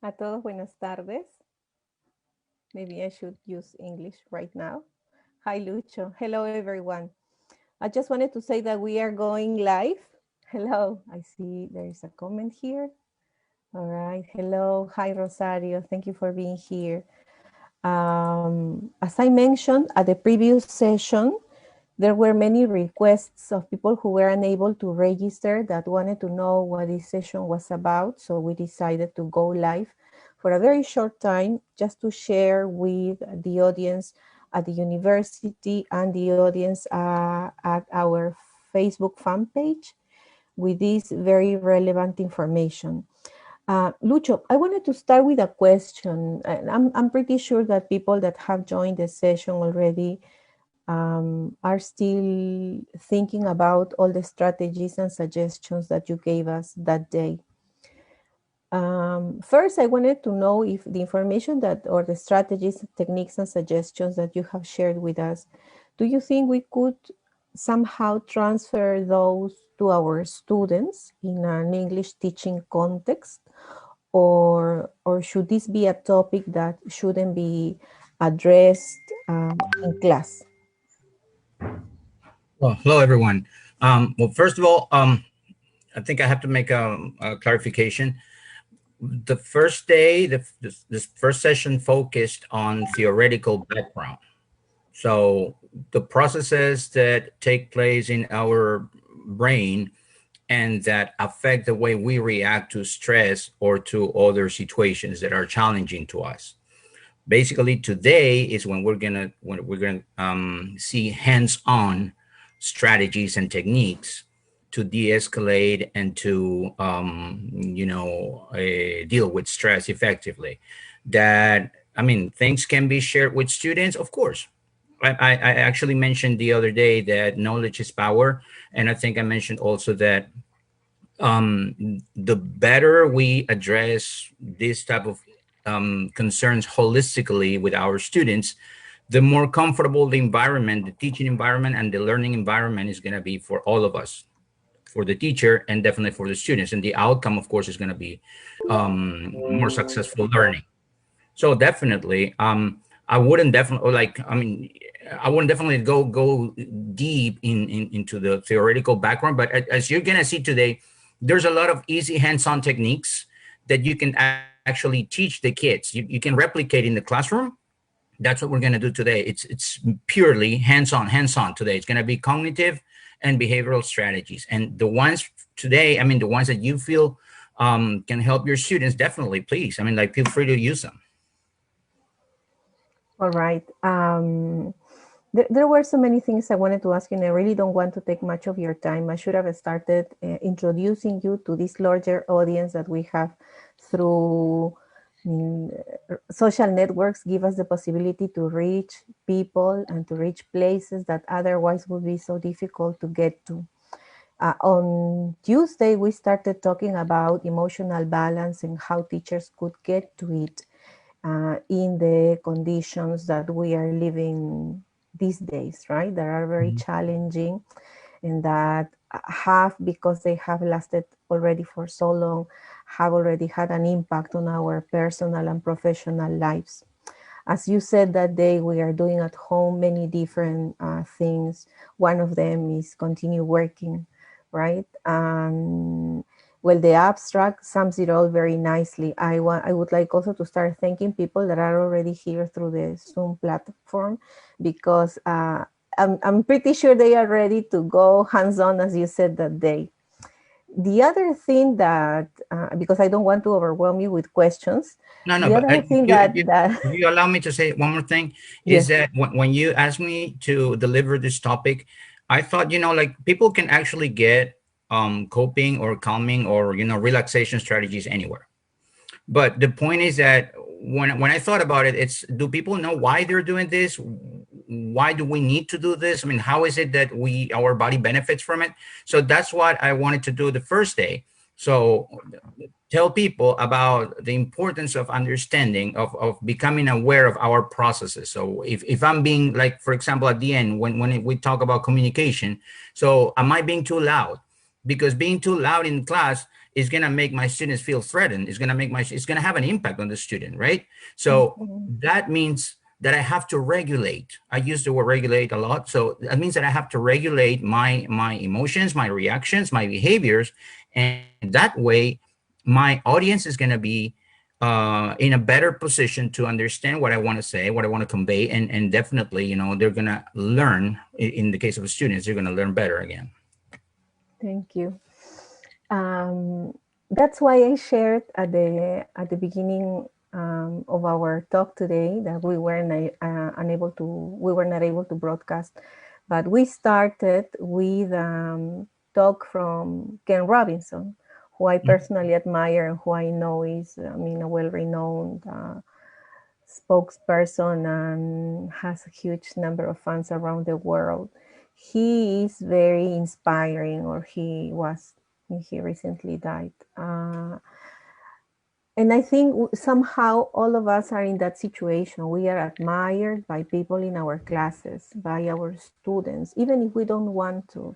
A todos, buenas tardes. Maybe I should use English right now. Hi, Lucho. Hello, everyone. I just wanted to say that we are going live. Hello. I see there is a comment here. All right. Hello. Hi, Rosario. Thank you for being here. As I mentioned at the previous session, there were many requests of people who were unable to register that wanted to know what this session was about. So we decided to go live for a very short time just to share with the audience at the university and the audience at our Facebook fan page with this very relevant information. Lucho, I wanted to start with a question. I'm pretty sure that people that have joined the session already are still thinking about all the strategies and suggestions that you gave us that day. First, I wanted to know if the information that, or the strategies, techniques, and suggestions that you have shared with us, do you think we could somehow transfer those to our students in an English teaching context? Or should this be a topic that shouldn't be addressed in class? Well, hello, everyone. Well, first of all, I think I have to make a clarification. The first day, this first session focused on theoretical background. So the processes that take place in our brain and that affect the way we react to stress or to other situations that are challenging to us. Basically, today is when we're gonna see hands-on strategies and techniques to de-escalate and to deal with stress effectively. That, I mean, things can be shared with students, of course. I actually mentioned the other day that knowledge is power, and I think I mentioned also that the better we address this type of concerns holistically with our students, the more comfortable the environment, the teaching environment and the learning environment is going to be for all of us, for the teacher and definitely for the students. And the outcome, of course, is going to be more successful learning. So definitely, I wouldn't definitely go deep into the theoretical background, but as you're going to see today, there's a lot of easy hands-on techniques that you can actually teach the kids. You can replicate in the classroom. That's what we're going to do today. It's purely hands-on today. It's going to be cognitive and behavioral strategies. And the ones today, I mean, the ones that you feel can help your students, definitely, please. I mean, like, feel free to use them. All right. There were so many things I wanted to ask you, and I really don't want to take much of your time. I should have started introducing you to this larger audience that we have through social networks. Give us the possibility to reach people and to reach places that otherwise would be so difficult to get to. On Tuesday, we started talking about emotional balance and how teachers could get to it in the conditions that we are living these days, right? That are very challenging, and that have, because they have lasted already for so long, have already had an impact on our personal and professional lives. As you said that day, we are doing at home many different things. One of them is continue working, right? Well, the abstract sums it all very nicely. I would like also to start thanking people that are already here through the Zoom platform, because I'm pretty sure they are ready to go hands-on, as you said that day. The other thing that, because I don't want to overwhelm you with questions. No, but if you allow me to say one more thing, is that when you asked me to deliver this topic, I thought, like, people can actually get coping or calming or relaxation strategies anywhere. But the point is that when I thought about it, it's, do people know why they're doing this? Why do we need to do this? I mean, how is it that our body benefits from it? So that's what I wanted to do the first day. So tell people about the importance of understanding, of becoming aware of our processes. So if I'm being, like, for example, at the end, when we talk about communication, so am I being too loud? Because being too loud in class is going to make my students feel threatened. It's going to have an impact on the student, right? So Mhm. that means that I have to regulate. I use the word regulate a lot. So that means that I have to regulate my emotions, my reactions, my behaviors, and that way my audience is going to be in a better position to understand what I want to say, what I want to convey, and definitely, they're going to learn. In the case of students, they're going to learn better again. Thank you. Um, that's why I shared at the beginning of our talk today that we were not able to broadcast, but we started with talk from Ken Robinson, who I personally admire and who I know is, I mean, a well-renowned spokesperson and has a huge number of fans around the world. He is very inspiring, or he was. He recently died. And I think somehow all of us are in that situation. We are admired by people in our classes, by our students, even if we don't want to.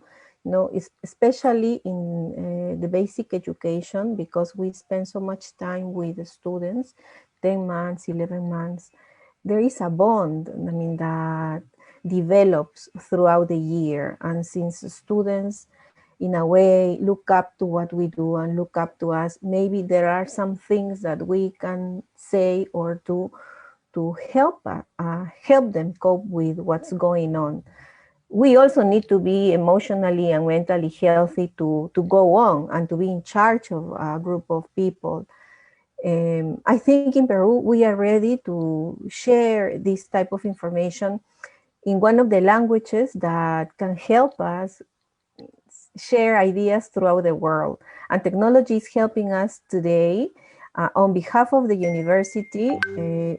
Especially in the basic education, because we spend so much time with the students, 10 months, 11 months. There is a bond, I mean, that develops throughout the year. And since students, in a way, look up to what we do and look up to us, maybe there are some things that we can say or do to help them cope with what's going on. We also need to be emotionally and mentally healthy to go on and to be in charge of a group of people. I think in Peru, we are ready to share this type of information in one of the languages that can help us share ideas throughout the world. And technology is helping us today. On behalf of the university,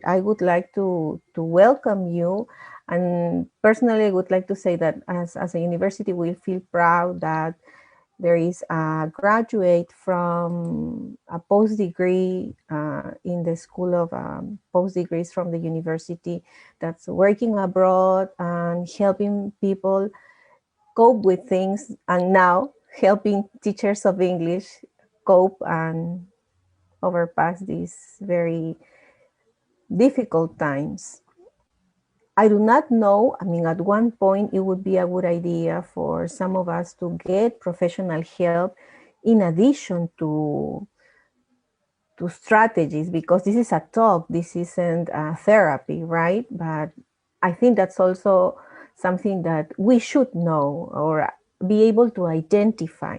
I would like to welcome you. And personally, I would like to say that as a university, we feel proud that there is a graduate from a post-degree in the School of Post-Degrees from the university that's working abroad and helping people cope with things, and now helping teachers of English cope and overpass these very difficult times. I do not know. I mean, at one point, it would be a good idea for some of us to get professional help in addition to strategies, because this is a talk, this isn't a therapy, right? But I think that's also something that we should know or be able to identify.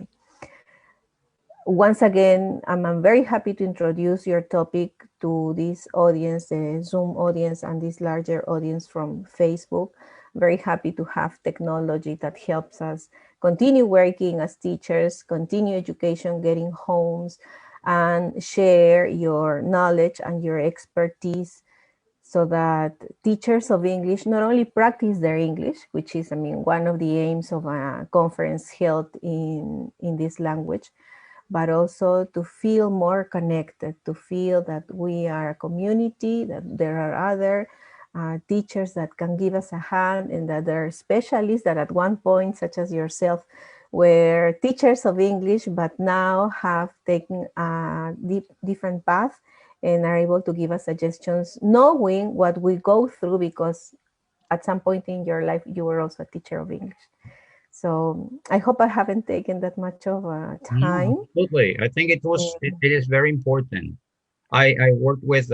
Once again, I'm very happy to introduce your topic to this audience, the Zoom audience, and this larger audience from Facebook. Very happy to have technology that helps us continue working as teachers, continue education, getting homes, and share your knowledge and your expertise so that teachers of English not only practice their English, which is, I mean, one of the aims of a conference held in this language, but also to feel more connected, to feel that we are a community, that there are other teachers that can give us a hand, and that there are specialists that at one point, such as yourself, were teachers of English, but now have taken a different path and are able to give us suggestions, knowing what we go through, because at some point in your life, you were also a teacher of English. So I hope I haven't taken that much of No, time. absolutely. I think it is very important. I worked with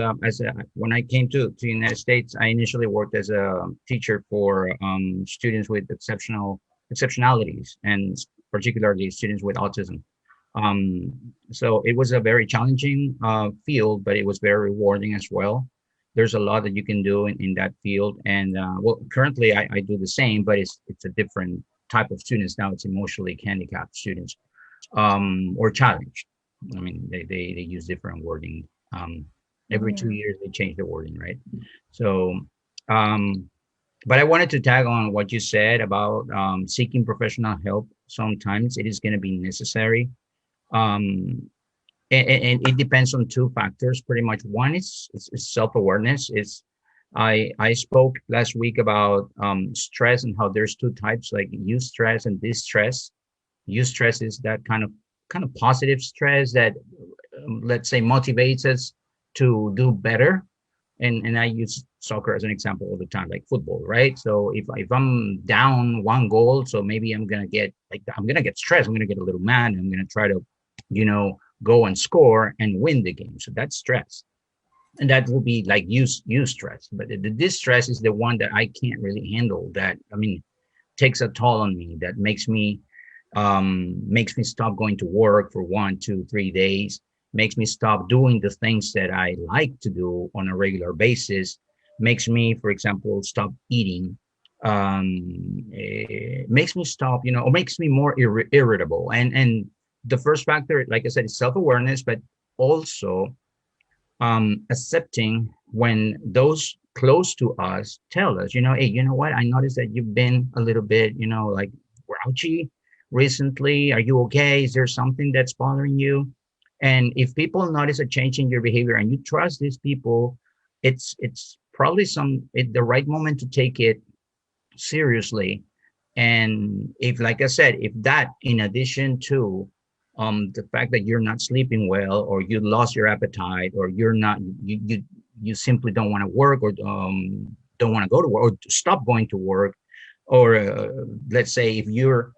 when I came to the United States, I initially worked as a teacher for students with exceptionalities, and particularly students with autism. So it was a very challenging field, but it was very rewarding as well. There's a lot that you can do in that field, and well, currently I do the same, but it's a different type of students now. It's emotionally handicapped students or challenged. I mean, they use different wording. Every two Yeah. years they change the wording, right? So, um, but I wanted to tag on what you said about seeking professional help. Sometimes it is going to be necessary. Um, and it depends on two factors pretty much. One is self-awareness. I spoke last week about stress and how there's two types, like eustress and distress. Eustress is that kind of kind of positive stress that, let's say, motivates us to do better. And I use soccer as an example all the time, like football, right? So if I'm down one goal, so maybe I'm gonna get stressed. I'm gonna get a little mad. I'm gonna try to, go and score and win the game. So that's stress, and that will be like use stress. But the distress is the one that I can't really handle. That, I mean, takes a toll on me. That makes me stop going to work for 1, 2, 3 days, makes me stop doing the things that I like to do on a regular basis, makes me, for example, stop eating, makes me stop, or makes me more irritable. And the first factor, like I said, is self-awareness, but also accepting when those close to us tell us, hey, you know what? I noticed that you've been a little bit, like grouchy recently. Are you okay? Is there something that's bothering you? And if people notice a change in your behavior and you trust these people, it's probably the right moment to take it seriously. And if, like I said, if that, in addition to the fact that you're not sleeping well, or you lost your appetite, or you simply don't want to work, or don't want to go to work, or stop going to work, or let's say if you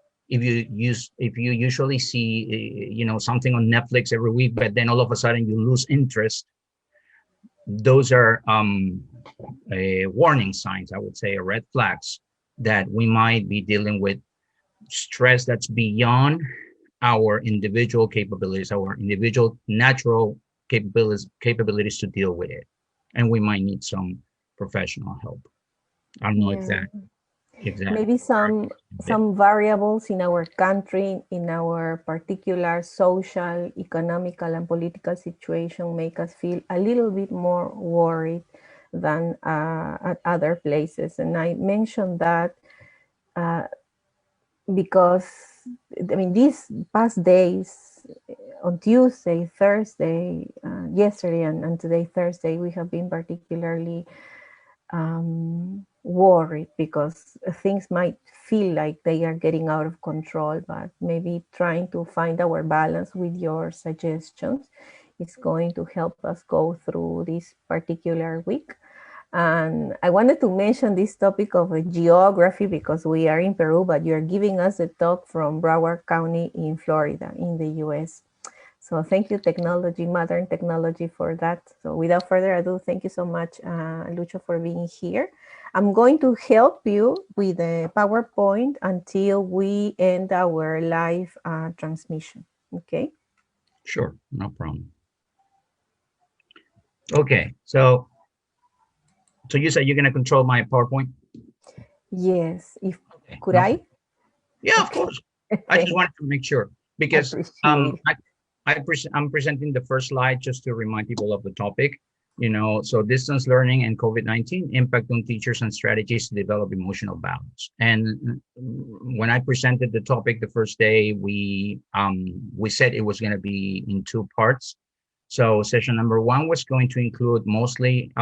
usually see something on Netflix every week, but then all of a sudden you lose interest, those are warning signs, I would say, or red flags, that we might be dealing with stress that's beyond our individual capabilities, our individual natural capabilities to deal with it, and we might need some professional help. I don't know if Yeah. that Maybe some variables in our country, in our particular social, economical, and political situation make us feel a little bit more worried than at other places. And I mentioned that uh, because, I mean, these past days, on Tuesday, Thursday, yesterday, and today, Thursday, we have been particularly worried because things might feel like they are getting out of control, but maybe trying to find our balance with your suggestions is going to help us go through this particular week. And I wanted to mention this topic of geography because we are in Peru, but you're giving us a talk from Broward County in Florida in the US. So thank you, technology, modern technology, for that. So without further ado, thank you so much, Lucho, for being here. I'm going to help you with the PowerPoint until we end our live transmission, okay? Sure, no problem. Okay, so you said you're going to control my PowerPoint? Yes, if Okay, could no I? problem. Yeah, of Okay, course. I just wanted to make sure, because appreciate it. I'm presenting the first slide just to remind people of the topic. So distance learning and COVID-19 impact on teachers and strategies to develop emotional balance. And when I presented the topic the first day, we said it was going to be in two parts. So session number one was going to include mostly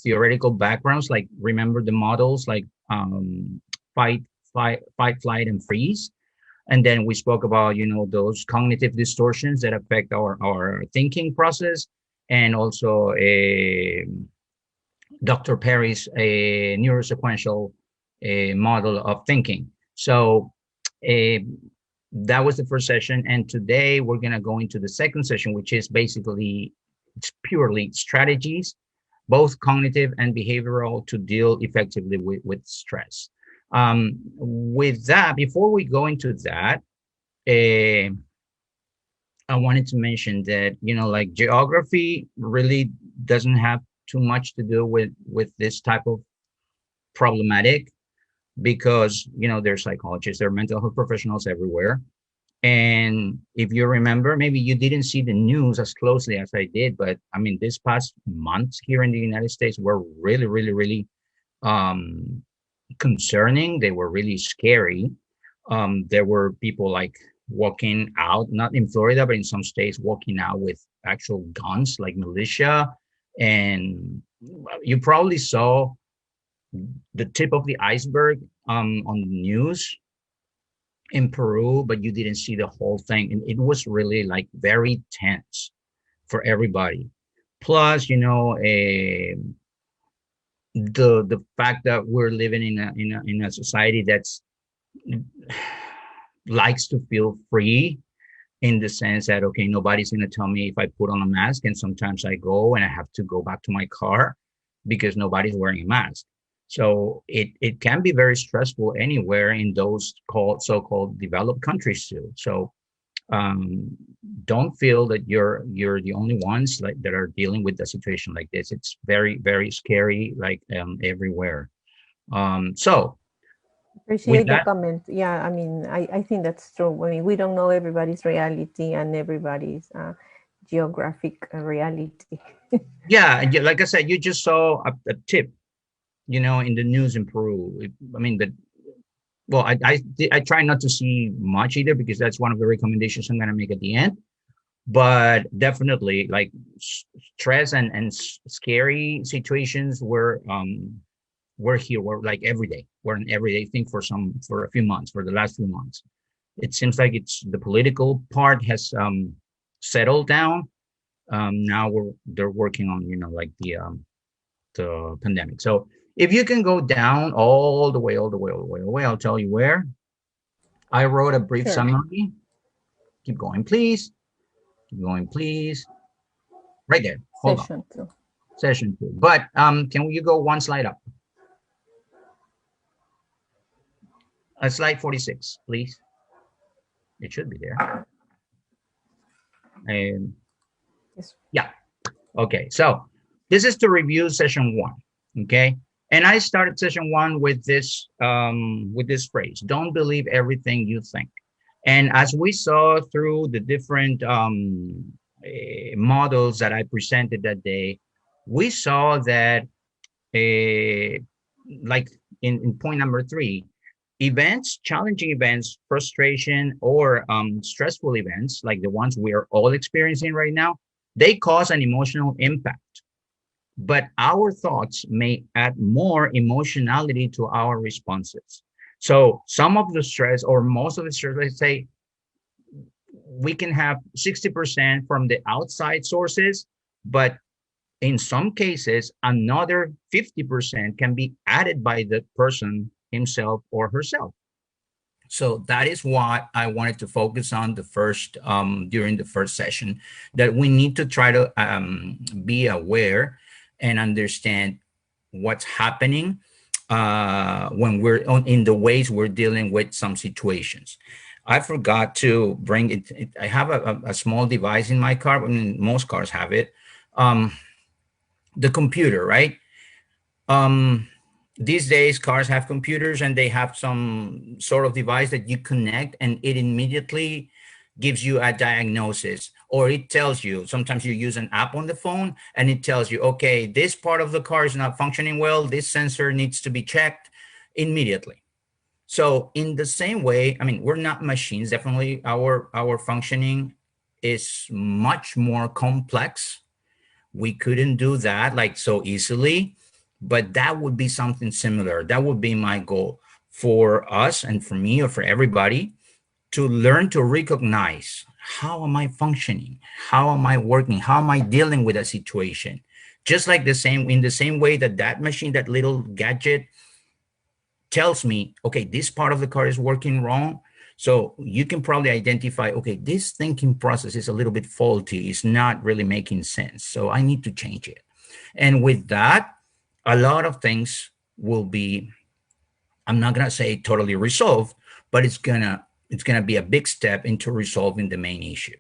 theoretical backgrounds, like remember the models, like fight, flight, and freeze. And then we spoke about, those cognitive distortions that affect our thinking process, and also Dr. Perry's neurosequential model of thinking. So uh, that was the first session. And today we're going to go into the second session, which is basically, it's purely strategies, both cognitive and behavioral, to deal effectively with stress. With that, before we go into that, uh, I wanted to mention that, like geography really doesn't have too much to do with this type of problematic, because, there's psychologists, there are mental health professionals everywhere. And if you remember, maybe you didn't see the news as closely as I did, but I mean, this past months here in the United States were really, really, really um, concerning. They were really scary. There were people like walking out, not in Florida, but in some states, walking out with actual guns, like militia. And you probably saw the tip of the iceberg on the news. in Peru, but you didn't see the whole thing. And it was really like very tense for everybody. Plus, the fact that we're living in a society that's likes to feel free, in the sense that, okay, nobody's going to tell me if I put on a mask, and sometimes I go and I have to go back to my car because nobody's wearing a mask. So it can be very stressful anywhere in those so-called developed countries too. So um, don't feel that you're the only ones like that are dealing with a situation like this. It's very, very scary, like everywhere. So with Appreciate the that, comment. Yeah, I mean, I think that's true. I mean, we don't know everybody's reality and everybody's geographic reality. yeah, and like I said, you just saw a tip, in the news in Peru. I mean, well, I try not to see much either, because that's one of the recommendations I'm going to make at the end. But definitely, like stress and scary situations were here. We're like every day. We're an everyday thing for a few months, for the last few months. It seems like it's the political part has settled down. Now they're working on, like the pandemic. So if you can go down all the way, all the way, all the way, all the way, I'll tell you where. I wrote a brief Sure. summary. Keep going, please. Keep going, please. Right there. Hold on. Session two. Session two. But can you go one slide up? Slide 46, please. It should be there. And Yes. yeah. Okay. So this is to review session one. Okay. And I started session one with this phrase: don't believe everything you think. And as we saw through the different models that I presented that day, we saw that uh, like in point number three, events, challenging events, frustration, or stressful events, like the ones we are all experiencing right now, they cause an emotional impact. But our thoughts may add more emotionality to our responses. So some of the stress, or most of the stress, let's say, we can have 60% from the outside sources, but in some cases, another 50% can be added by the person himself or herself. So that is what I wanted to focus on during the first session, that we need to try to be aware and understand what's happening when in the ways we're dealing with some situations. I forgot to bring it. I have a small device in my car. I mean, most cars have it. Um, the computer, right? Um, these days, cars have computers, and they have some sort of device that you connect, and it immediately gives you a diagnosis, or it tells you. Sometimes you use an app on the phone, and it tells you, okay, this part of the car is not functioning well. This sensor needs to be checked immediately. So in the same way, I mean, we're not machines. Definitely, our functioning is much more complex. We couldn't do that like so easily, but that would be something similar. That would be my goal for us, and for me, or for everybody, to learn to recognize: how am I functioning? How am I working? How am I dealing with a situation? Just like in the same way that that machine, that little gadget, tells me, okay, this part of the car is working wrong. So you can probably identify, okay, this thinking process is a little bit faulty. It's not really making sense. So I need to change it. And with that, a lot of things will be, I'm not gonna say totally resolved, but it's gonna be a big step into resolving the main issue.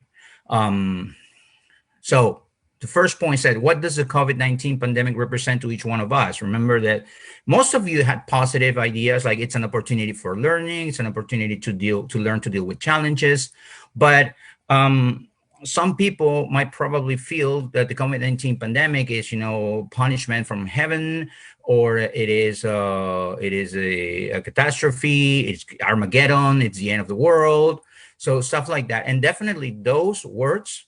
Um, so the first point said, what does the COVID-19 pandemic represent to each one of us? Remember that most of you had positive ideas, like it's an opportunity for learning, it's an opportunity to learn to deal with challenges. But some people might probably feel that the COVID-19 pandemic is, punishment from heaven, or it is a catastrophe, it's Armageddon, it's the end of the world. So stuff like that. And definitely those words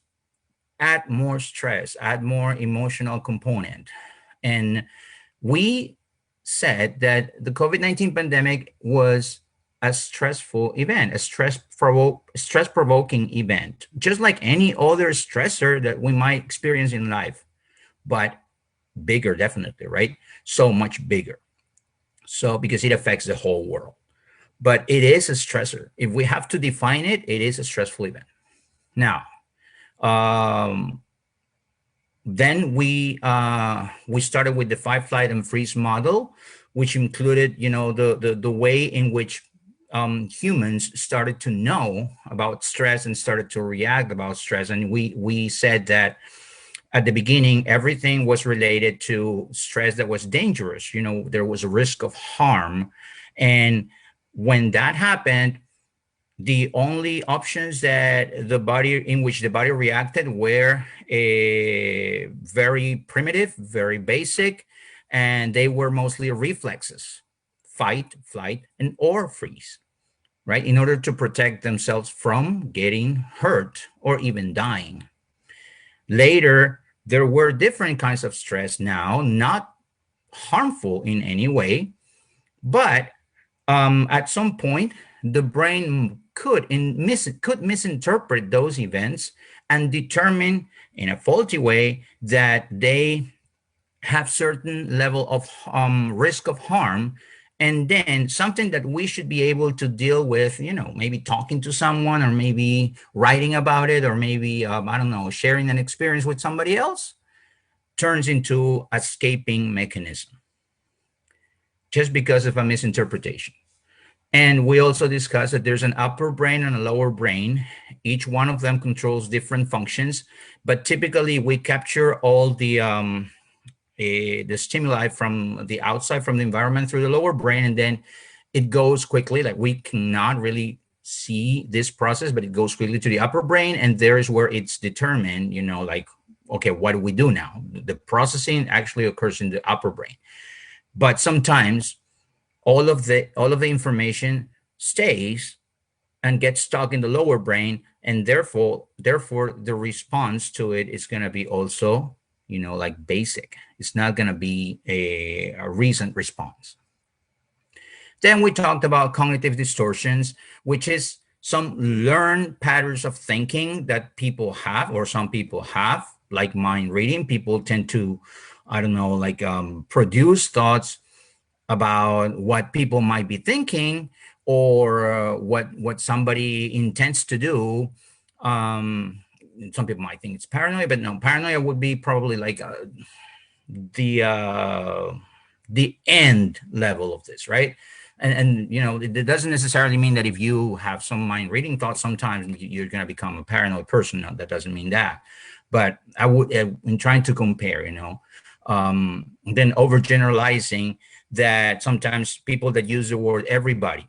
add more stress, add more emotional component. And we said that the COVID-19 pandemic was a stressful event, a stress-provoking event, just like any other stressor that we might experience in life, but bigger, definitely, right? So much bigger. So because it affects the whole world. But it is a stressor. If we have to define it, it is a stressful event. Now, um, then we started with the fight, flight, and freeze model, which included, the way in which humans started to know about stress and started to react about stress. And we said that at the beginning, everything was related to stress that was dangerous. There was a risk of harm, and when that happened, the only options that the body in which the body reacted were very primitive, very basic, and they were mostly reflexes: fight, flight, and or freeze, right? In order to protect themselves from getting hurt or even dying. Later, there were different kinds of stress, now not harmful in any way, but at some point, the brain could misinterpret those events and determine in a faulty way that they have certain level of risk of harm, and then something that we should be able to deal with, maybe talking to someone, or maybe writing about it, or maybe I don't know, sharing an experience with somebody else, turns into a escaping mechanism just because of a misinterpretation. And we also discussed that there's an upper brain and a lower brain. Each one of them controls different functions, but typically we capture all the stimuli from the outside, from the environment, through the lower brain, and then it goes quickly. Like, we cannot really see this process, but it goes quickly to the upper brain, and there is where it's determined. Like, okay, what do we do now? The processing actually occurs in the upper brain, but sometimes all of the information stays and gets stuck in the lower brain, and therefore the response to it is going to be also, like, basic. It's not going to be a recent response. Then we talked about cognitive distortions, which is some learned patterns of thinking that people have, or some people have, like mind reading. People tend to, I don't know, like, produce thoughts about what people might be thinking, or what somebody intends to do. Um, some people might think it's paranoia, but no, paranoia would be probably like the uh, the end level of this, right? And it doesn't necessarily mean that if you have some mind reading thoughts, sometimes you're going to become a paranoid person. No, that doesn't mean that. But I would, in trying to compare, then overgeneralizing, that sometimes people that use the word everybody,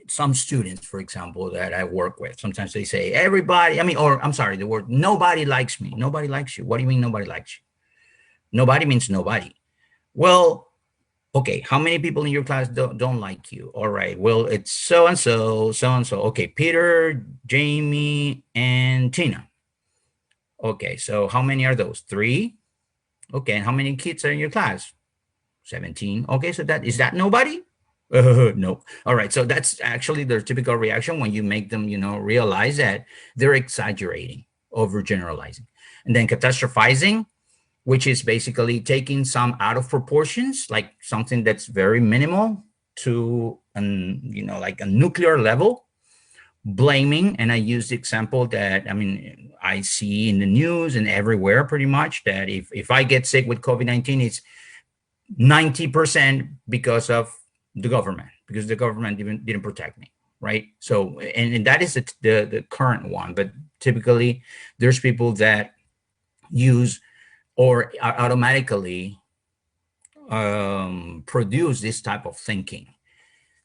some students, for example, that I work with, sometimes they say everybody, or I'm sorry, the word nobody likes me. Nobody likes you. What do you mean nobody likes you? Nobody means nobody. Well, okay, how many people in your class don't like you? All right, well, it's so and so, so and so. Okay, Peter, Jamie, and Tina. Okay, so how many are those? 3? Okay, and how many kids are in your class? 17. Okay, so is that nobody? No. All right, so that's actually their typical reaction when you make them, realize that they're exaggerating, overgeneralizing. And then catastrophizing, which is basically taking some out of proportions, like something that's very minimal, to like a nuclear level. Blaming, and I use the example that I see in the news and everywhere, pretty much, that if I get sick with COVID-19, it's 90% because of the government, because the government didn't protect me, right? So, and that is the current one, but typically there's people that use or automatically produce this type of thinking.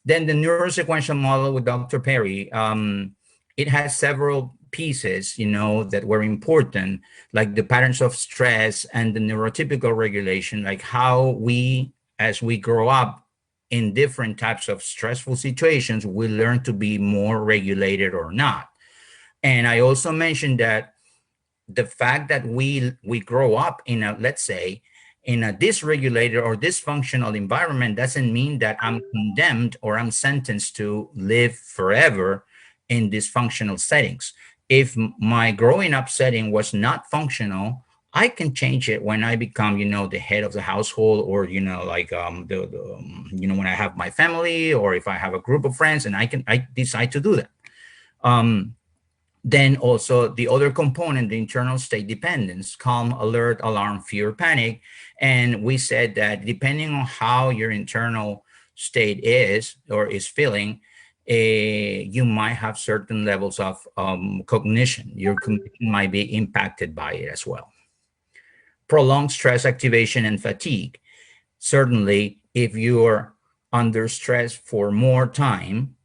Then the neurosequential model with Dr. Perry, it has several pieces, that were important, like the patterns of stress and the neurotypical regulation, like how we, as we grow up in different types of stressful situations, we learn to be more regulated or not. And I also mentioned that the fact that we grow up in a, let's say, in a dysregulated or dysfunctional environment doesn't mean that I'm condemned or I'm sentenced to live forever in dysfunctional settings. If my growing up setting was not functional, I can change it when I become, the head of the household, or like when I have my family, or if I have a group of friends, and I decide to do that. Um, then also the other component, the internal state dependence, calm, alert, alarm, fear, panic. And we said that depending on how your internal state is or is feeling, you might have certain levels of cognition. Your cognition might be impacted by it as well. Prolonged stress activation and fatigue. Certainly, if you're under stress for more time,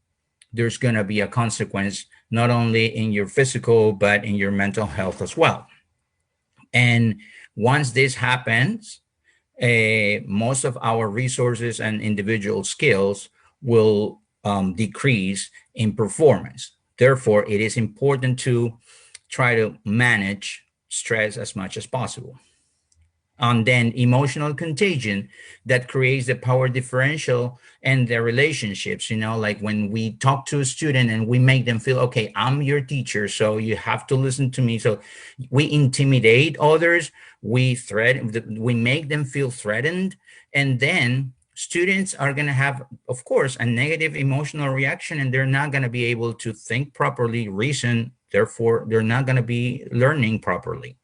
there's going to be a consequence not only in your physical but in your mental health as well. And once this happens, most of our resources and individual skills will decrease in performance. Therefore, it is important to try to manage stress as much as possible. And then emotional contagion, that creates the power differential and the relationships, like when we talk to a student and we make them feel, okay, I'm your teacher, so you have to listen to me. So we intimidate others, we make them feel threatened, and then students are going to have, of course, a negative emotional reaction, and they're not going to be able to think properly, reason. Therefore, they're not going to be learning properly.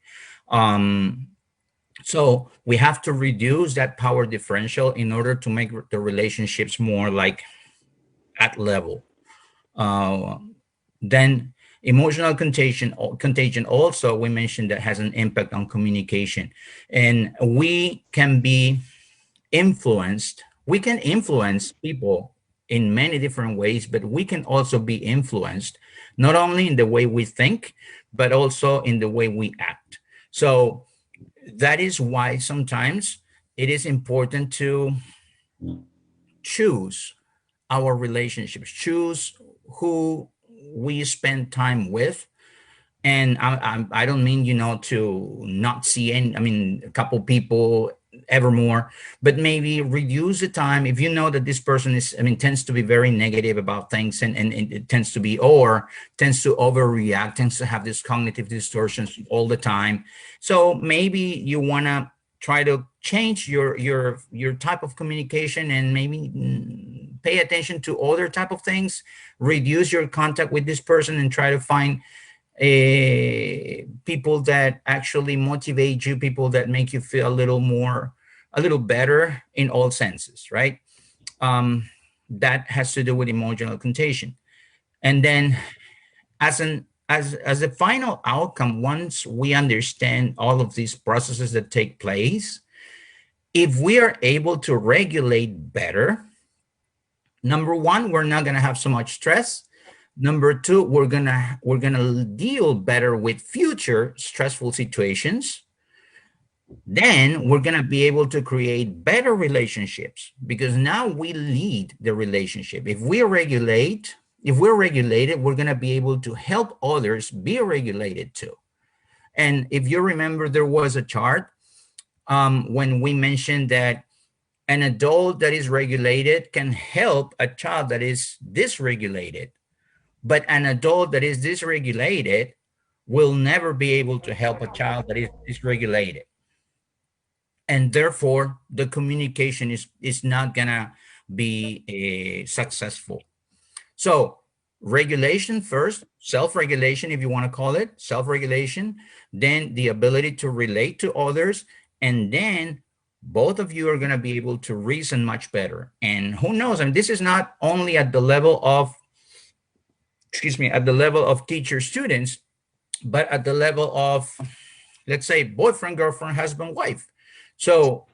So we have to reduce that power differential in order to make the relationships more like at level. Uh, then emotional contagion also, we mentioned, that has an impact on communication, and we can be influenced. We can influence people in many different ways, but we can also be influenced not only in the way we think, but also in the way we act. So that is why sometimes it is important to choose our relationships, choose who we spend time with. And I don't mean, to not see any, I mean, a couple people evermore, but maybe reduce the time. If you know that this person is, I mean, tends to be very negative about things, and it tends to be, or tends to overreact, tends to have this cognitive distortions all the time. So maybe you want to try to change your type of communication, and maybe pay attention to other type of things, reduce your contact with this person, and try to find people that actually motivate you, people that make you feel a little better in all senses, right? Um, that has to do with emotional contagion. And then, as a final outcome, once we understand all of these processes that take place, if we are able to regulate better, number one, we're not going to have so much stress. Number two, we're gonna deal better with future stressful situations. Then we're gonna be able to create better relationships, because now we lead the relationship. If we're regulated, we're gonna be able to help others be regulated too. And if you remember, there was a chart when we mentioned that an adult that is regulated can help a child that is dysregulated. But an adult that is dysregulated will never be able to help a child that is dysregulated. And therefore, the communication is not going to be successful. So, regulation first, self-regulation, if you want to call it, self-regulation, then the ability to relate to others, and then both of you are going to be able to reason much better. And who knows? I mean, this is not only at the level of, at the level of teacher students, but at the level of, let's say, boyfriend, girlfriend, husband, wife. So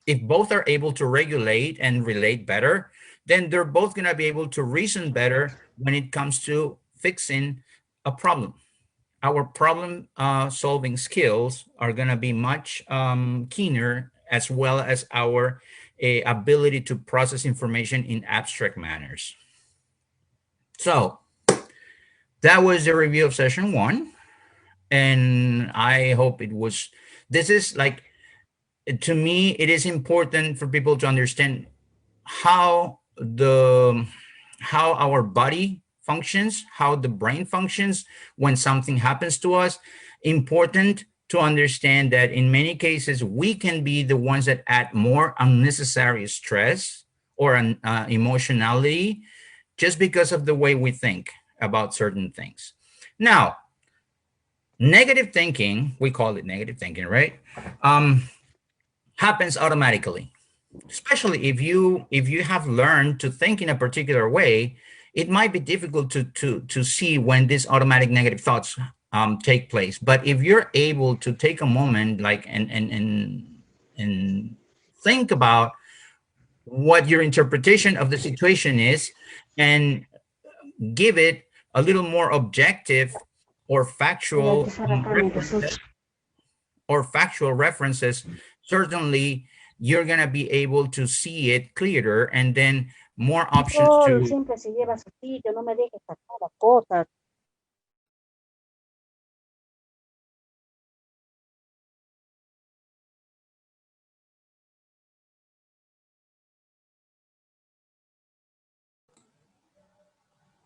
if both are able to regulate and relate better, then they're both going to be able to reason better when it comes to fixing a problem. Our problem solving skills are going to be much keener, as well as our ability to process information in abstract manners. So that was the review of session 1. And I hope this is like to me, it is important for people to understand how the how our body functions, how the brain functions when something happens to us. Important to understand that in many cases we can be the ones that add more unnecessary stress or an emotionality just because of the way we think about certain things. Now, negative thinking, we call it negative thinking, right? Happens automatically, especially if you have learned to think in a particular way. It might be difficult to see when these automatic negative thoughts take place. But if you're able to take a moment, like, and think about what your interpretation of the situation is, and give it a little more objective or factual references, certainly you're going to be able to see it clearer, and then more options to. Siempre se lleva a su sitio, no me dejes sacar las cosas.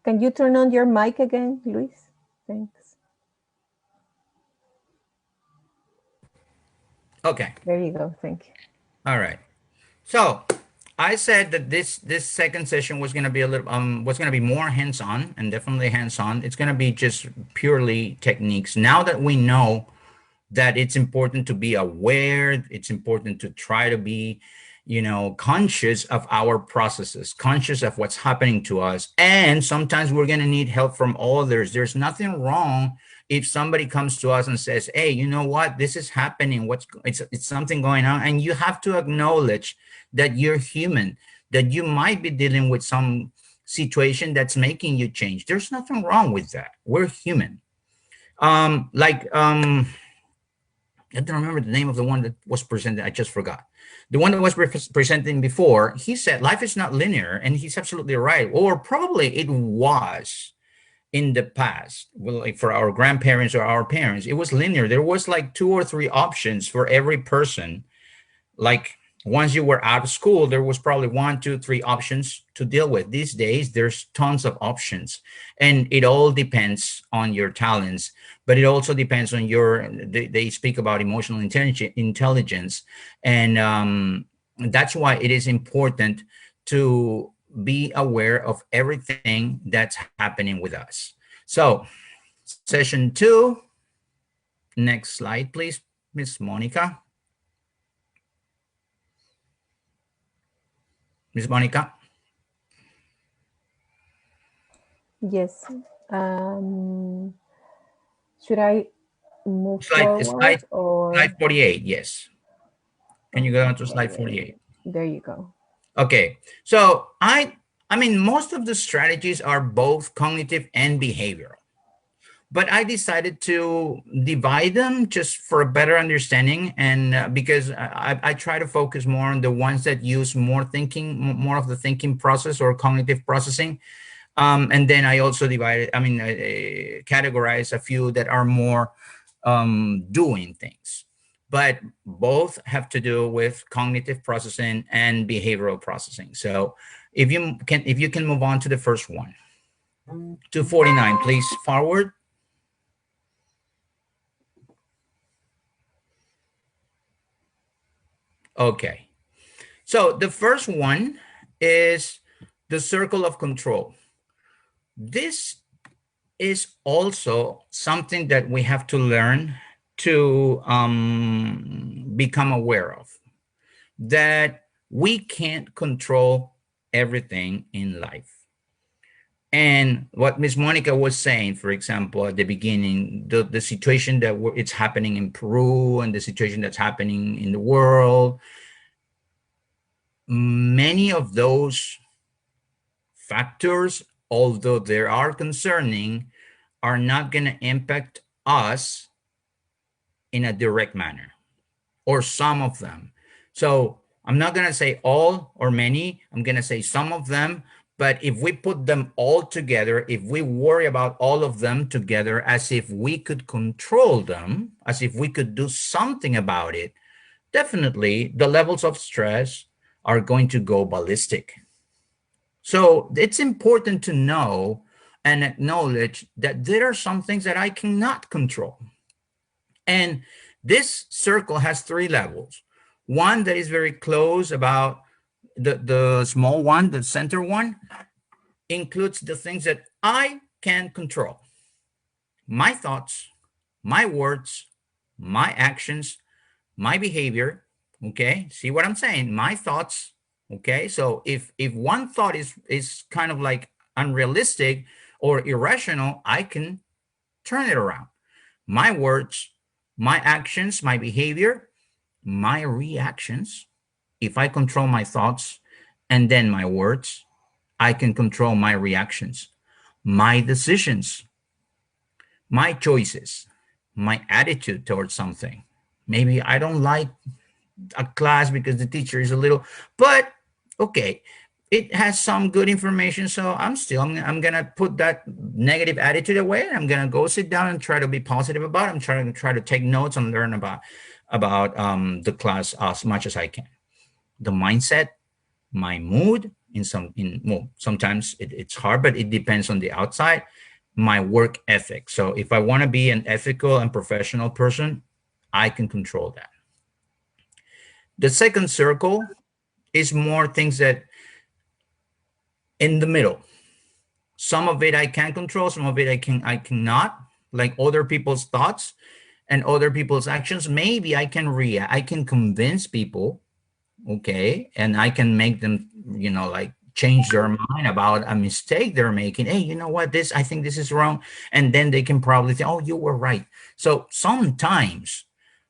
Can you turn on your mic again, Luis? Thanks. Okay. There you go. Thank you. All right. So I said that this second session was going to be a little was going to be more hands-on, and definitely hands-on. It's going to be just purely techniques. Now that we know that it's important to be aware, it's important to try to be, conscious of our processes, conscious of what's happening to us. And sometimes we're going to need help from others. There's nothing wrong if somebody comes to us and says, hey, you know what, this is happening, it's something going on, and you have to acknowledge that you're human, that you might be dealing with some situation that's making you change. There's nothing wrong with that. We're human. I don't remember the name of the one that was presented. I just forgot. The one that was presenting before, he said life is not linear, and he's absolutely right. Or probably it was in the past. Well, like for our grandparents or our parents, it was linear. There was like 2 or 3 options for every person. Like once you were out of school, there was probably 1, 2, 3 options to deal with. These days, there's tons of options, and it all depends on your talents, but it also depends on they speak about emotional intelligence. And that's why it is important to be aware of everything that's happening with us. So session 2, next slide, please, Miss Monica. Ms. Monica? Yes. Should I move forward? Slide 48, yes. Can you go on to slide 48? There you go. Okay. So I mean, most of the strategies are both cognitive and behavioral, but I decided to divide them just for a better understanding, and because I try to focus more on the ones that use more of the thinking process or cognitive processing. And then I also categorize a few that are more doing things, but both have to do with cognitive processing and behavioral processing. So if you can move on to the first one, 249, please, forward. Okay, so the first one is the circle of control. This is also something that we have to learn to become aware of, that we can't control everything in life. And what Ms. Monica was saying, for example, at the beginning, the situation that it's happening in Peru and the situation that's happening in the world, many of those factors, although they are concerning, are not going to impact us in a direct manner, or some of them. So I'm not going to say all or many, I'm going to say some of them. But if we put them all together, if we worry about all of them together as if we could control them, as if we could do something about it, definitely the levels of stress are going to go ballistic. So it's important to know and acknowledge that there are some things that I cannot control. And this circle has three levels. One that is very close about the small one, the center one, includes the things that I can control. My thoughts, my words, my actions, my behavior. Okay, see what I'm saying? My thoughts. Okay, so if one thought is kind of like unrealistic or irrational, I can turn it around. My words, my actions, my behavior, my reactions. If I control my thoughts and then my words, I can control my reactions, my decisions, my choices, my attitude towards something. Maybe I don't like a class because the teacher is a little, but okay, it has some good information. So I'm gonna put that negative attitude away, and I'm gonna go sit down and try to be positive about it. I'm try to take notes and learn about the class as much as I can. The mindset, my mood, well, sometimes it's hard, but it depends on the outside. My work ethic. So if I want to be an ethical and professional person, I can control that. The second circle is more things that in the middle. Some of it I can control, some of it I cannot, like other people's thoughts and other people's actions. Maybe I can react, I can convince people, okay, and I can make them, like change their mind about a mistake they're making. Hey, you know what, I think this is wrong. And then they can probably say, oh, you were right. So sometimes,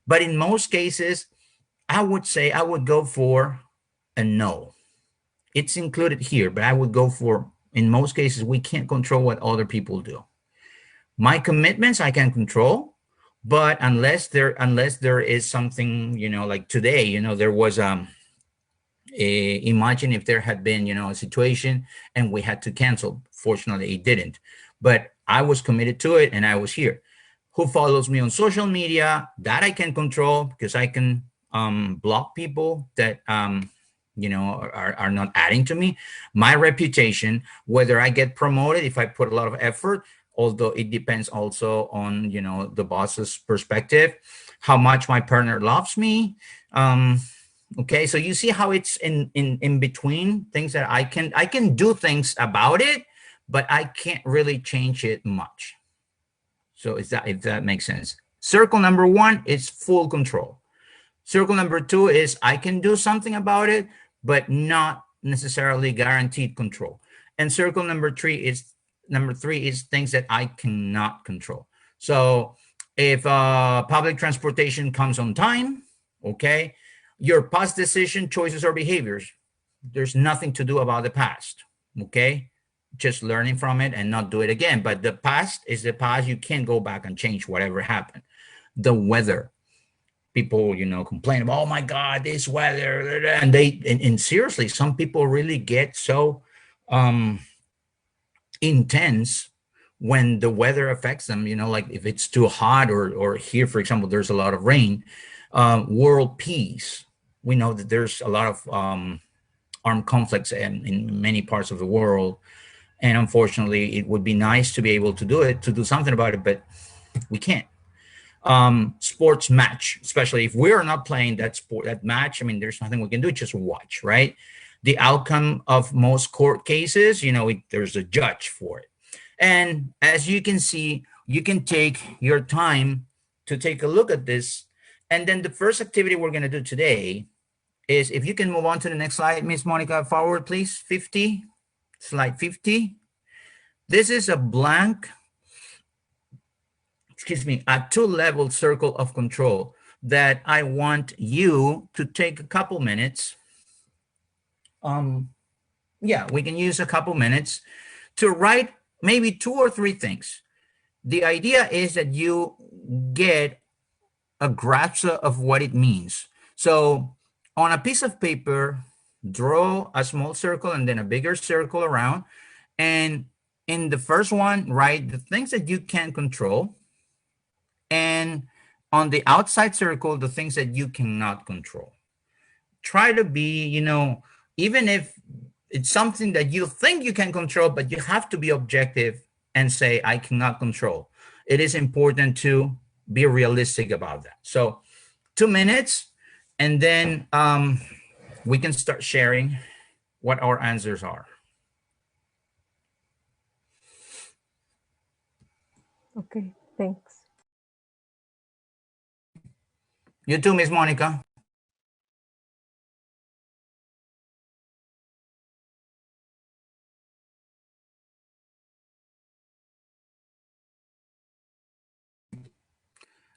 but in most cases, I would say I would go for a no. It's included here, but I would go for, in most cases, we can't control what other people do. My commitments I can control, but unless there is something, like today, there was imagine if there had been, a situation and we had to cancel. Fortunately, it didn't, but I was committed to it and I was here. Who follows me on social media, that I can control because I can block people that are not adding to me. My reputation, whether I get promoted, if I put a lot of effort, although it depends also on the boss's perspective, how much my partner loves me. Okay, so you see how it's in between things that I can do things about it, but I can't really change it much. So if that makes sense. Circle number one is full control. Circle number two is I can do something about it, but not necessarily guaranteed control. And circle number three is things that I cannot control. So if public transportation comes on time, okay, your past decision, choices, or behaviors, there's nothing to do about the past, okay? Just learning from it and not do it again. But the past is the past. You can't go back and change whatever happened. The weather, people complain about, oh my god, this weather, and seriously, some people really get so intense when the weather affects them, like if it's too hot, or here, for example, there's a lot of rain. World peace, we know that there's a lot of armed conflicts in many parts of the world, and unfortunately it would be nice to be able to do something about it, but we can't. Sports match, especially if we're not playing that match, I mean, there's nothing we can do, just watch, right? The outcome of most court cases, there's a judge for it. And as you can see, you can take your time to take a look at this. And then the first activity we're going to do today is, if you can move on to the next slide, Miss Monica, forward, please. 50, slide 50. This is a blank, a two-level circle of control that I want you to take a couple minutes. We can use a couple minutes to write maybe 2 or 3 things. The idea is that you get a grasp of what it means. So on a piece of paper, draw a small circle and then a bigger circle around. And in the first one, write the things that you can control. And on the outside circle, the things that you cannot control. Try to be, even if it's something that you think you can control, but you have to be objective and say, I cannot control. It is important to be realistic about that. So 2 minutes, and then we can start sharing what our answers are. Okay, thanks. You too, Miss Monica.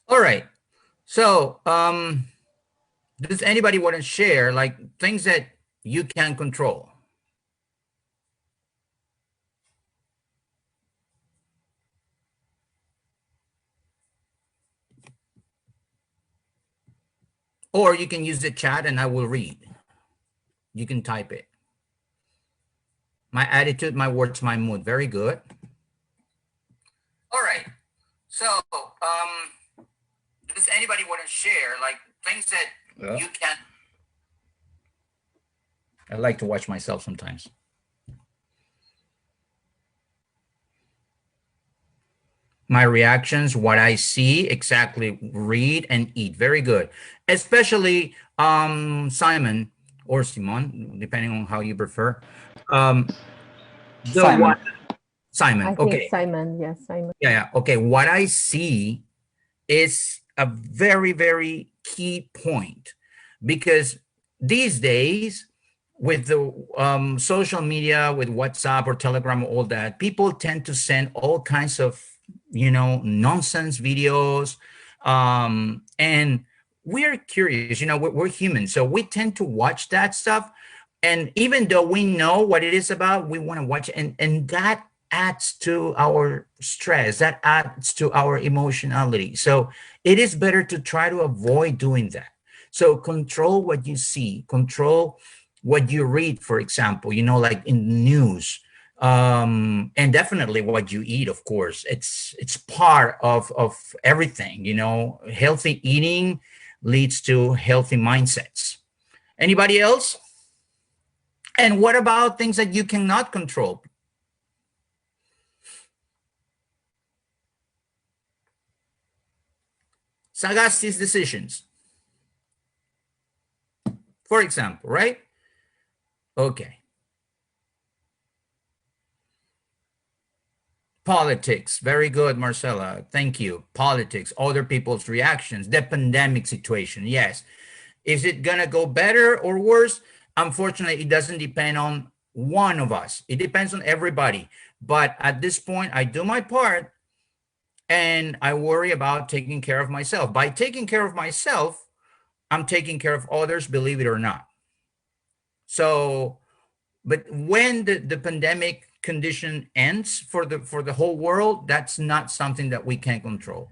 All right. So, does anybody want to share like things that you can control? Or you can use the chat and I will read. You can type it. My attitude, my words, my mood. Very good. All right. So, does anybody want to share like things that you can? I like to watch myself sometimes. My reactions, what I see, exactly, read and eat. Very good. Especially Simon or Simon, depending on how you prefer. Simon. Simon. I think Simon, yes, Simon. Yeah. Okay. What I see is a very, very key point, because these days with the social media, with WhatsApp or Telegram, all that, people tend to send all kinds of, nonsense videos. And we're curious, we're human. So we tend to watch that stuff. And even though we know what it is about, we want to watch it. And that adds to our stress, that adds to our emotionality. So it is better to try to avoid doing that. So control what you see, control what you read, for example, like in the news, and definitely what you eat. Of course, it's part of everything. Healthy eating leads to healthy mindsets. Anybody else? And what about things that you cannot control? Sagacious decisions, for example, right? Okay. Politics. Very good, Marcela. Thank you. Politics, other people's reactions, the pandemic situation. Yes. Is it going to go better or worse? Unfortunately, it doesn't depend on one of us. It depends on everybody. But at this point, I do my part and I worry about taking care of myself. By taking care of myself, I'm taking care of others, believe it or not. So, but when the pandemic condition ends for the whole world, that's not something that we can control.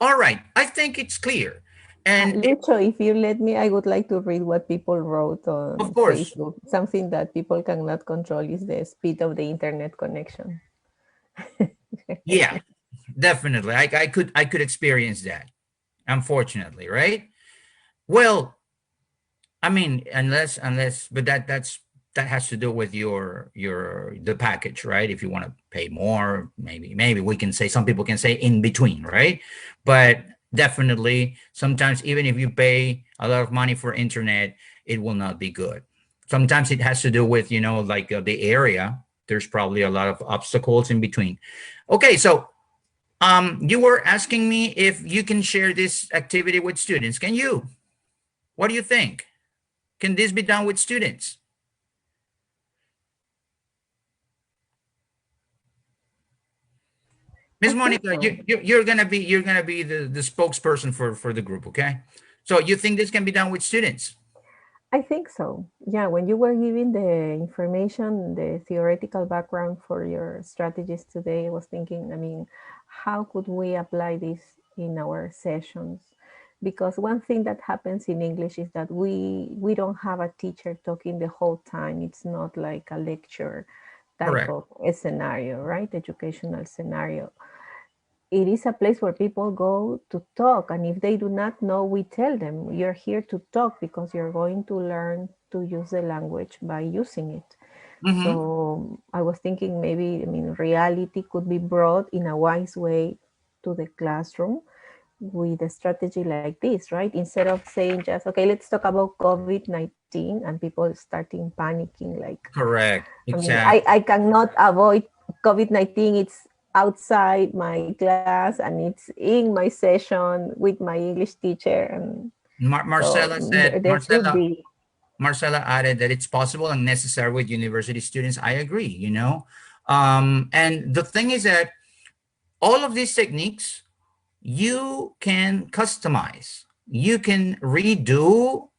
All right, I think it's clear. And Lucho, if you let me, I would like to read what people wrote on of course. Facebook. Something that people cannot control is the speed of the internet connection. Yeah, definitely. I could experience that, unfortunately, right? Well, I mean, unless, but that has to do with the package, right? If you want to pay more, maybe we can say, some people can say in between, right? But definitely, sometimes even if you pay a lot of money for internet, it will not be good. Sometimes it has to do with, like the area. There's probably a lot of obstacles in between. Okay, so you were asking me if you can share this activity with students. Can you? What do you think? Can this be done with students? Ms. Monica, So. you're gonna be the spokesperson for the group, okay? So you think this can be done with students? I think so. Yeah, when you were giving the information, the theoretical background for your strategies today, I was thinking, I mean, how could we apply this in our sessions? Because one thing that happens in English is that we don't have a teacher talking the whole time. It's not like a lecture type Correct. of a scenario, right? Educational scenario. it is a place where people go to talk. And if they do not know, we tell them, you're here to talk because you're going to learn to use the language by using it. Mm-hmm. So I was thinking maybe, I mean, reality could be brought in a wise way to the classroom with a strategy like this, right? Instead of saying just, okay, let's talk about COVID-19 and people starting panicking, like, Correct. I mean, I Exactly. cannot avoid COVID-19. It's outside my class and it's in my session with my English teacher. And so Marcela said, there could be. Marcela added that it's possible and necessary with university students. I agree, you know. And the thing is that all of these techniques you can customize, you can redo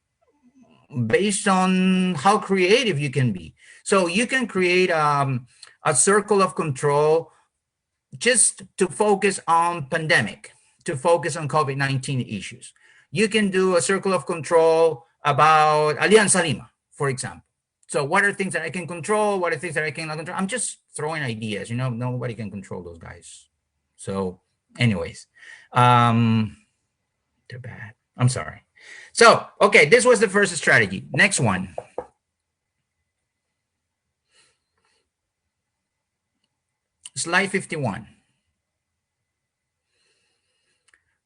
based on how creative you can be. So you can create a circle of control just to focus on pandemic, to focus on COVID-19 issues. You can do a circle of control about Alianza Lima, for example. So what are things that I can control? What are things that I cannot control? I'm just throwing ideas, you know, nobody can control those guys. So anyways, they're bad. I'm sorry. So, okay, this was the first strategy. Next one. Slide 51.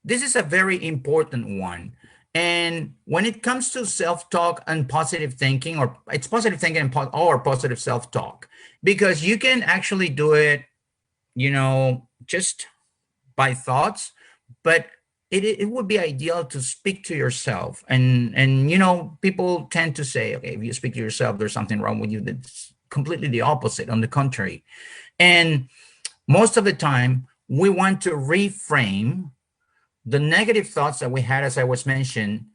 This is a very important one. And when it comes to self-talk and positive thinking, or it's positive thinking or positive self-talk, because you can actually do it, you know, just by thoughts, but it would be ideal to speak to yourself. And you know, people tend to say, okay, if you speak to yourself, there's something wrong with you. That's completely the opposite, on the contrary. And most of the time, we want to reframe the negative thoughts that we had, as I was mentioning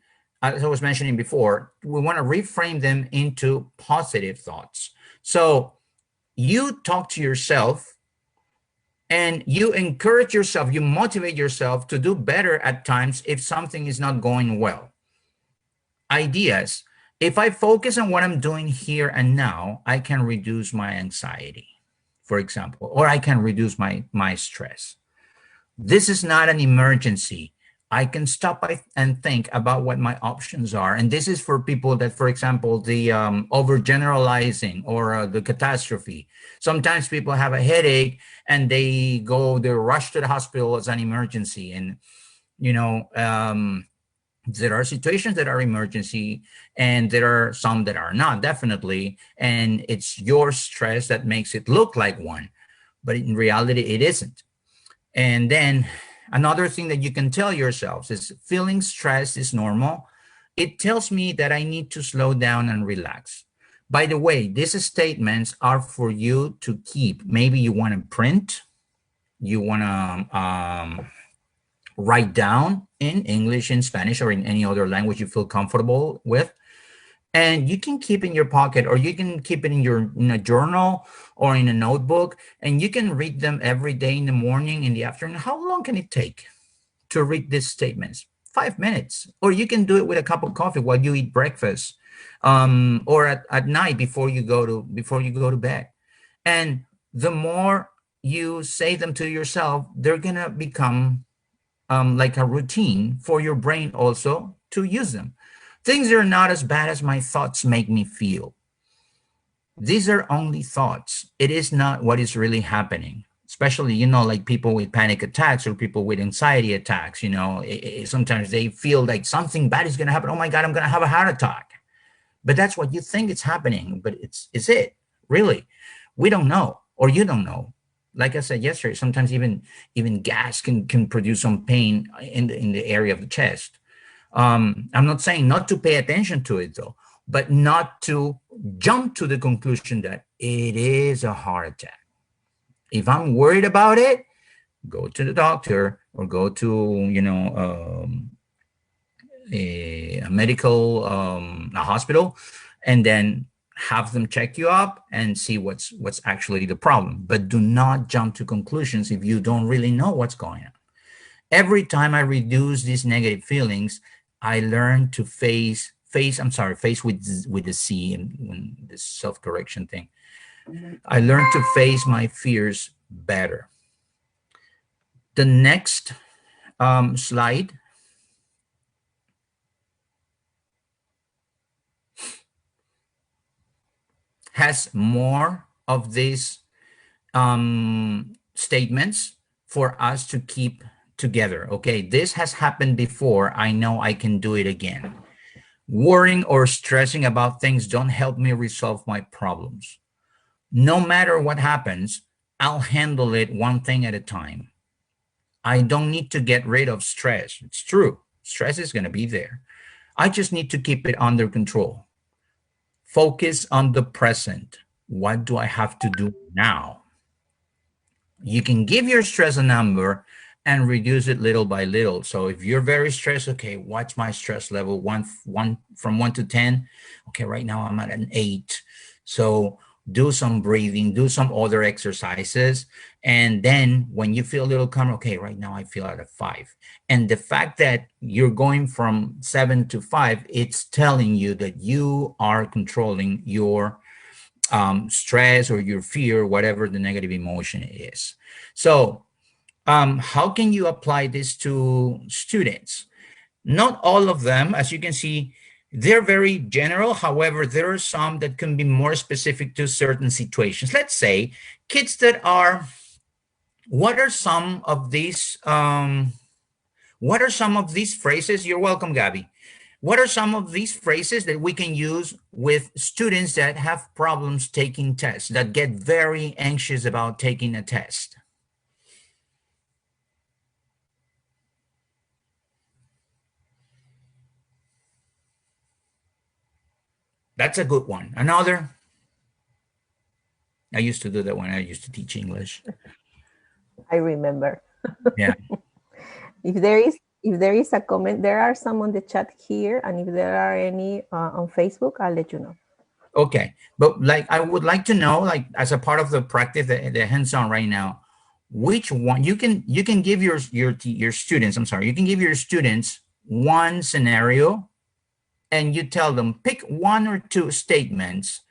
before. We want to reframe them into positive thoughts. So you talk to yourself and you encourage yourself, you motivate yourself to do better at times if something is not going well. Ideas. If I focus on what I'm doing here and now, I can reduce my anxiety, for example, or I can reduce my stress. This is not an emergency. I can stop and think about what my options are. And this is for people that, for example, the overgeneralizing or the catastrophe. Sometimes people have a headache and they rush to the hospital as an emergency. And, you know, there are situations that are emergency and there are some that are not, definitely. And it's your stress that makes it look like one, but in reality, it isn't. And then another thing that you can tell yourselves is feeling stressed is normal. It tells me that I need to slow down and relax. By the way, these statements are for you to keep. Maybe you want to print, you want to write down in English, in Spanish, or in any other language you feel comfortable with. And you can keep in your pocket, or you can keep it in a journal or in a notebook, and you can read them every day, in the morning, in the afternoon. How long can it take to read these statements? 5 minutes. Or you can do it with a cup of coffee while you eat breakfast, or at night before you go to bed. And the more you say them to yourself, they're gonna become like a routine for your brain also to use them. Things are not as bad as my thoughts make me feel. These are only thoughts. It is not what is really happening. Especially, you know, like people with panic attacks or people with anxiety attacks, you know, sometimes they feel like something bad is going to happen. Oh my God, I'm going to have a heart attack. But that's what you think is happening. But is it really? We don't know, or you don't know. Like I said yesterday, sometimes even gas can produce some pain in the area of the chest. I'm not saying not to pay attention to it though, but not to jump to the conclusion that it is a heart attack. If I'm worried about it, go to the doctor or go to, you know, a medical, a hospital, and then have them check you up and see what's actually the problem. But do not jump to conclusions if you don't really know what's going on. Every time I reduce these negative feelings, I learn to face with the C and this self-correction thing. I learn to face my fears better. The next slide has more of these statements for us to keep together. Okay, this has happened before. I know I can do it again. Worrying or stressing about things don't help me resolve my problems. No matter what happens, I'll handle it one thing at a time. I don't need to get rid of stress. It's true. Stress is going to be there. I just need to keep it under control. Focus on the present. What do I have to do now? You can give your stress a number and reduce it little by little. So if you're very stressed, okay, what's my stress level? From 1 to 10. Okay, right now I'm at an 8. So do some breathing, do some other exercises. And then when you feel a little calmer, okay, right now I feel at a 5. And the fact that you're going from 7 to 5, it's telling you that you are controlling your stress or your fear, whatever the negative emotion is. So how can you apply this to students? Not all of them, as you can see, they're very general. However, there are some that can be more specific to certain situations. Let's say kids that are, what are some of these phrases? You're welcome, Gabby. What are some of these phrases that we can use with students that have problems taking tests, that get very anxious about taking a test? That's a good one. Another? I used to do that when I used to teach English. I remember. Yeah. If there is a comment, there are some on the chat here, and if there are any on Facebook, I'll let you know. Okay, but like I would like to know, like as a part of the practice, the hands-on right now, which one you can give your students. I'm sorry, you can give your students one scenario, and you tell them pick 1 or 2 statements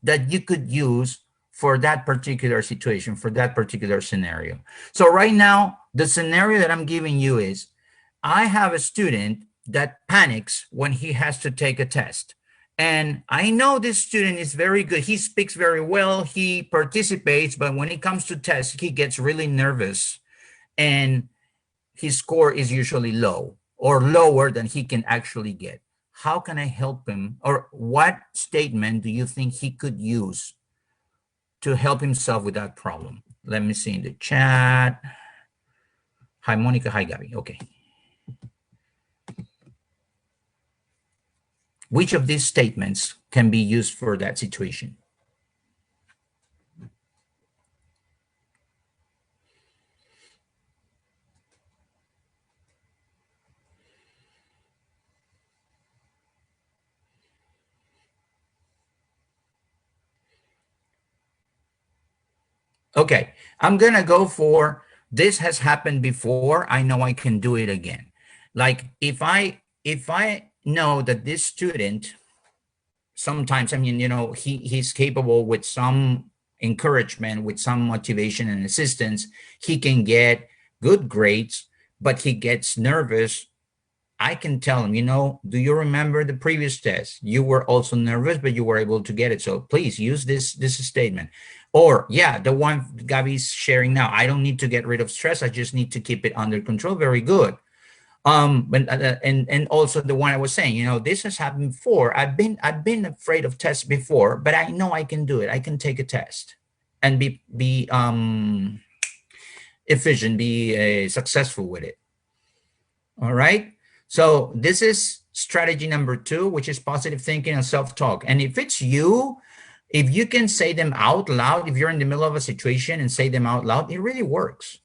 that you could use for that particular situation, for that particular scenario. So right now, the scenario that I'm giving you is, I have a student that panics when he has to take a test. And I know this student is very good. He speaks very well. He participates, but when it comes to tests, he gets really nervous and his score is usually low or lower than he can actually get. How can I help him? Or what statement do you think he could use to help himself with that problem? Let me see in the chat. Hi, Monica. Hi, Gabby. Okay. Which of these statements can be used for that situation? Okay, I'm gonna go for, this has happened before. I know I can do it again. Like if I know that this student, sometimes, I mean, you know, he's capable with some encouragement, with some motivation and assistance, he can get good grades, but he gets nervous. I can tell him, you know, do you remember the previous test? You were also nervous, but you were able to get it. So please use this statement. Or yeah, the one Gabby's sharing now, I don't need to get rid of stress. I just need to keep it under control. Very good. And also the one I was saying, you know, this has happened before. I've been afraid of tests before, but I know I can do it. I can take a test and be efficient, be successful with it. All right. So this is strategy number 2, which is positive thinking and self-talk. And if it's you, if you can say them out loud, if you're in the middle of a situation and say them out loud, it really works.